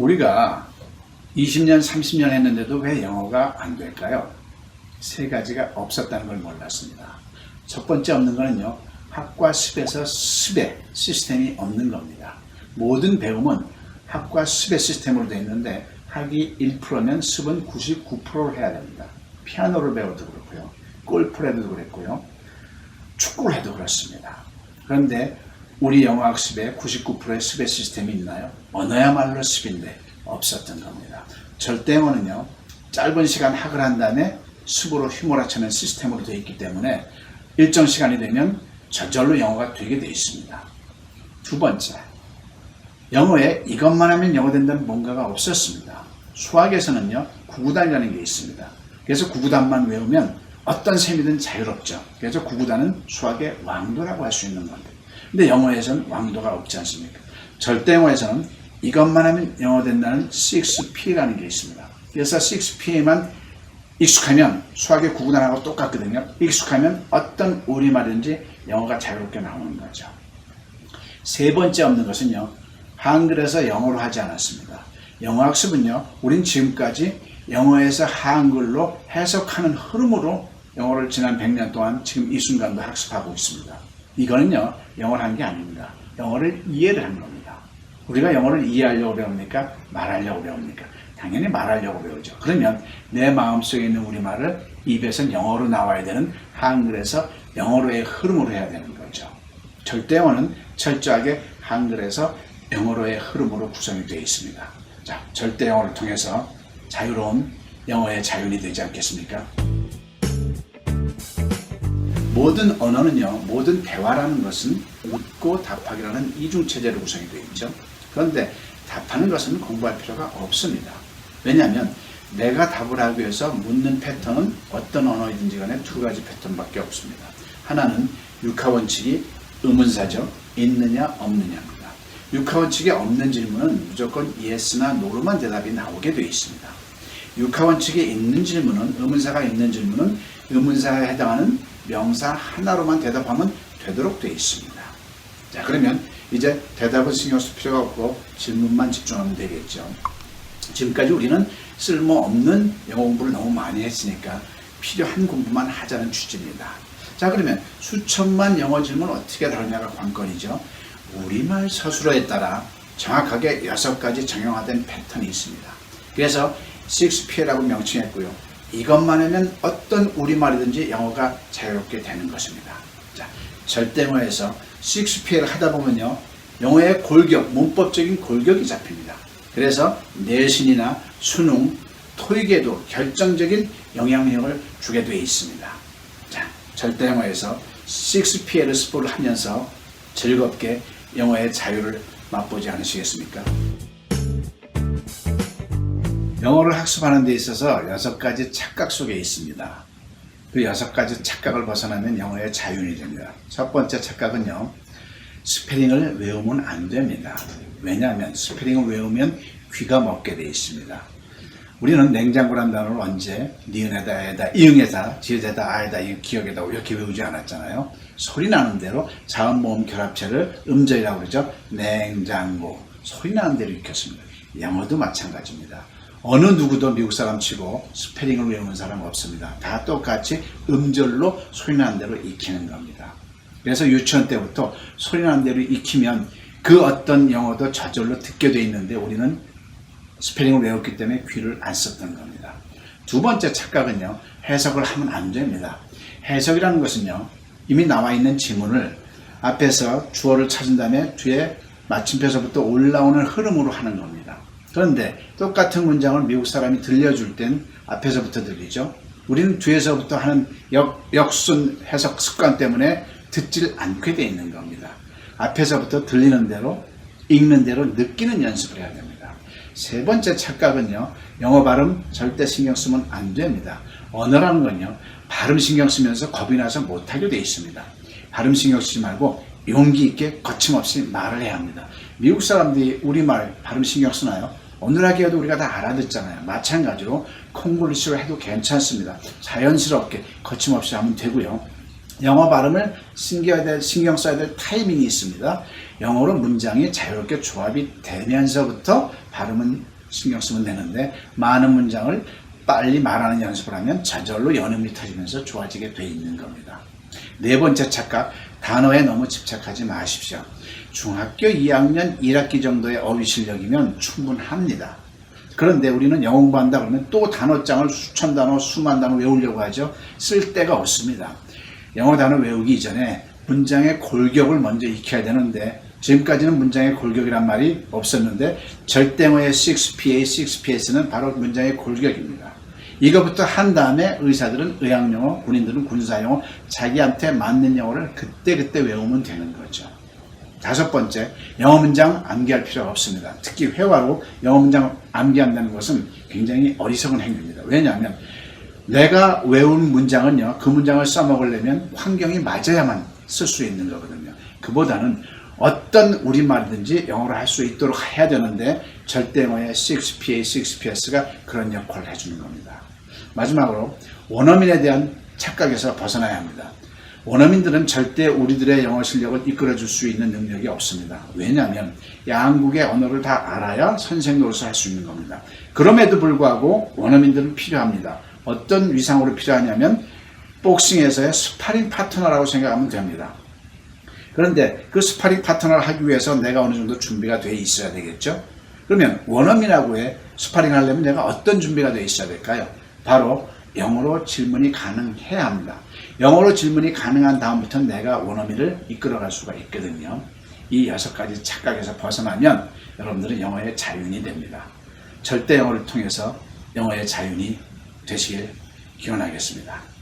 우리가 20년, 30년 했는데도 왜 영어가 안 될까요? 세 가지가 없었다는 걸 몰랐습니다. 첫 번째 없는 거는요, 학과 습에서 습의 시스템이 없는 겁니다. 모든 배움은 학과 습의 시스템으로 되어 있는데 학이 1%면 습은 99%를 해야 됩니다. 피아노를 배워도 그렇고요, 골프를 해도 그랬고요, 축구를 해도 그렇습니다. 그런데 우리 영어 학습에 99%의 습의 시스템이 있나요? 언어야말로 습인데 없었던 겁니다. 절대어는요, 짧은 시간 학을 한 다음에 습으로 휘몰아치는 시스템으로 되어 있기 때문에 일정 시간이 되면 저절로 영어가 되게 되어 있습니다. 두 번째, 영어에 이것만 하면 영어 된다는 뭔가가 없었습니다. 수학에서는요, 구구단이라는 게 있습니다. 그래서 구구단만 외우면 어떤 셈이든 자유롭죠. 그래서 구구단은 수학의 왕도라고 할 수 있는 겁니다. 근데 영어에서는 왕도가 없지 않습니까? 절대 영어에서는 이것만 하면 영어 된다는 6P라는 게 있습니다. 그래서 6P에만 익숙하면 수학의 구구단하고 똑같거든요. 익숙하면 어떤 우리말인지 영어가 자유롭게 나오는 거죠. 세 번째 없는 것은요, 한글에서 영어로 하지 않았습니다. 영어 학습은요, 우린 지금까지 영어에서 한글로 해석하는 흐름으로 영어를 지난 100년 동안 지금 이 순간도 학습하고 있습니다. 이거는요, 영어를 한 게 아닙니다. 영어를 이해를 한 겁니다. 우리가 영어를 이해하려고 배웁니까? 말하려고 배웁니까? 당연히 말하려고 배우죠. 그러면 내 마음속에 있는 우리말을 입에서 영어로 나와야 되는 한글에서 영어로의 흐름으로 해야 되는 거죠. 절대어는 철저하게 한글에서 영어로의 흐름으로 구성이 되어 있습니다. 자, 절대영어를 통해서 자유로운 영어의 자윤이 되지 않겠습니까? 모든 언어는요, 모든 대화라는 것은 묻고 답하기라는 이중체제로 구성이 되어 있죠. 그런데 답하는 것은 공부할 필요가 없습니다. 왜냐하면 내가 답을 하기 위해서 묻는 패턴은 어떤 언어이든지 간에 두 가지 패턴밖에 없습니다. 하나는 육하원칙이 의문사죠. 있느냐 없느냐입니다. 육하원칙이 없는 질문은 무조건 yes나 no로만 대답이 나오게 되어 있습니다. 육하원칙이 있는 질문은, 의문사가 있는 질문은 의문사에 해당하는 명사 하나로만 대답하면 되도록 되어 있습니다. 자, 그러면 이제 대답은 신경 쓸 필요가 없고 질문만 집중하면 되겠죠. 지금까지 우리는 쓸모없는 영어 공부를 너무 많이 했으니까 필요한 공부만 하자는 취지입니다. 자, 그러면 수천만 영어 질문을 어떻게 다루냐가 관건이죠. 우리말 서술어에 따라 정확하게 6가지 정형화된 패턴이 있습니다. 그래서 6P라고 명칭했고요. 이것만 하면 어떤 우리말이든지 영어가 자유롭게 되는 것입니다. 자, 절대어에서 6P를 하다 보면요, 영어의 골격, 문법적인 골격이 잡힙니다. 그래서 내신이나 수능, 토익에도 결정적인 영향력을 주게 되어 있습니다. 자, 절대영어에서 6P를 스포를 하면서 즐겁게 영어의 자유를 맛보지 않으시겠습니까? 영어를 학습하는 데 있어서 6가지 착각 속에 있습니다. 그 6가지 착각을 벗어나면 영어의 자윤이 됩니다. 첫 번째 착각은요, 스페링을 외우면 안 됩니다. 왜냐하면 스페링을 외우면 귀가 먹게 되어 있습니다. 우리는 냉장고란 단어를 언제 니은에다, 에다, 이응에다, 지읒에다, 아에다, 기억에다 이렇게 외우지 않았잖아요. 소리 나는 대로 자음, 모음, 결합체를 음절이라고 그러죠. 냉장고. 소리 나는 대로 익혔습니다. 영어도 마찬가지입니다. 어느 누구도 미국 사람 치고 스페링을 외우는 사람 없습니다. 다 똑같이 음절로 소리 나는 대로 익히는 겁니다. 그래서 유치원 때부터 소리 나는 대로 익히면 그 어떤 영어도 저절로 듣게 돼 있는데 우리는 스페링을 외웠기 때문에 귀를 안 썼던 겁니다. 두 번째 착각은요, 해석을 하면 안 됩니다. 해석이라는 것은요, 이미 나와 있는 지문을 앞에서 주어를 찾은 다음에 뒤에 마침표서부터 올라오는 흐름으로 하는 겁니다. 그런데 똑같은 문장을 미국 사람이 들려줄 땐 앞에서부터 들리죠. 우리는 뒤에서부터 하는 역순 해석 습관 때문에 듣질 않게 돼 있는 겁니다. 앞에서부터 들리는 대로, 읽는 대로 느끼는 연습을 해야 됩니다. 세 번째 착각은요, 영어 발음 절대 신경 쓰면 안 됩니다. 언어라는 건요, 발음 신경 쓰면서 겁이 나서 못하게 돼 있습니다. 발음 신경 쓰지 말고 용기 있게 거침없이 말을 해야 합니다. 미국 사람들이 우리말 발음 신경 쓰나요? 어눌하게 해도 우리가 다 알아듣잖아요. 마찬가지로 콩글리시로 해도 괜찮습니다. 자연스럽게 거침없이 하면 되고요. 영어 발음을 신경 써야 될 타이밍이 있습니다. 영어로 문장이 자유롭게 조합이 되면서부터 발음은 신경 쓰면 되는데 많은 문장을 빨리 말하는 연습을 하면 저절로 연음이 터지면서 좋아지게 돼 있는 겁니다. 네 번째 착각, 단어에 너무 집착하지 마십시오. 중학교 2학년 1학기 정도의 어휘 실력이면 충분합니다. 그런데 우리는 영어 공부한다 그러면 또 단어장을 수천 단어, 수만 단어 외우려고 하죠. 쓸 데가 없습니다. 영어 단어 외우기 이전에 문장의 골격을 먼저 익혀야 되는데 지금까지는 문장의 골격이란 말이 없었는데 절대어의 6PA, 6PS는 바로 문장의 골격입니다. 이거부터 한 다음에 의사들은 의학용어, 군인들은 군사용어, 자기한테 맞는 영어를 그때그때 외우면 되는 거죠. 다섯 번째, 영어 문장 암기할 필요가 없습니다. 특히 회화로 영어 문장 암기한다는 것은 굉장히 어리석은 행위입니다. 왜냐하면 내가 외운 문장은요, 그 문장을 써먹으려면 환경이 맞아야만 쓸 수 있는 거거든요. 그보다는 어떤 우리말이든지 영어로 할 수 있도록 해야 되는데 절대어의 6PA, 6PS가 그런 역할을 해주는 겁니다. 마지막으로 원어민에 대한 착각에서 벗어나야 합니다. 원어민들은 절대 우리들의 영어 실력을 이끌어줄 수 있는 능력이 없습니다. 왜냐하면 양국의 언어를 다 알아야 선생 노릇을 할 수 있는 겁니다. 그럼에도 불구하고 원어민들은 필요합니다. 어떤 위상으로 필요하냐면 복싱에서의 스파링 파트너라고 생각하면 됩니다. 그런데 그 스파링 파트너를 하기 위해서 내가 어느 정도 준비가 돼 있어야 되겠죠? 그러면 원어민하고의 스파링 하려면 내가 어떤 준비가 돼 있어야 될까요? 바로 영어로 질문이 가능해야 합니다. 영어로 질문이 가능한 다음부터는 내가 원어민을 이끌어갈 수가 있거든요. 이 6가지 착각에서 벗어나면 여러분들은 영어의 자윤이 됩니다. 절대 영어를 통해서 영어의 자윤이 되시길 기원하겠습니다.